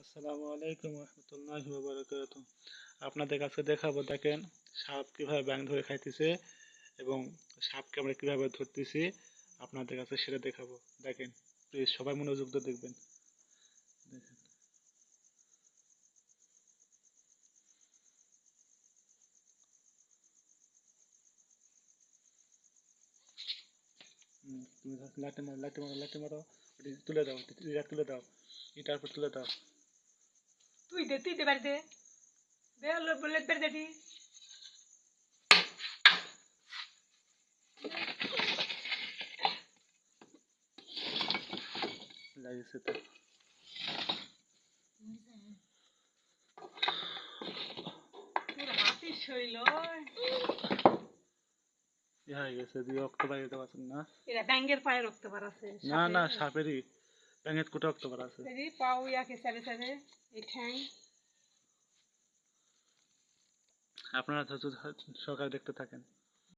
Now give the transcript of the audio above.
আসসালামু আলাইকুম রহমতুল্লাহি ওয়া বারাকাতুহু। আপনাদের কাছে দেখাবো, দেখেন সাপ কিভাবে ব্যাঙ ধরে খাইতেছে এবং সাপকে আমরা কিভাবে ধরতেছি। আপনাদের কাছে সেটা দেখাবো। দেখেন, প্লিজ সবাই মনোযোগ দিয়ে দেখবেন। দেখেন, তুমি লাঠি মারো, লাঠি মারো, লাঠি মারো। ওটি তুলে দাও, ইটা তুলে দাও, ইটার উপর তুলে দাও। তুই দে বাড়ি দে দে আলো বলে বের দেটি লাগিয়েছে তো। তোর হাতি শৈল হয়ে গেছে, দিয়ে রক্ত বাইরে দিতে পারছেন না? এরা ব্যাঙ্গের পায়ে রক্ত বার আছে না না, সাপেরই ব্যাঙের কোটা রক্ত বার আছে। এই পাও ইয়াকে সারে সারে এই ঠ্যাং। আপনারা ধৈর্য সহকারে দেখতে থাকেন।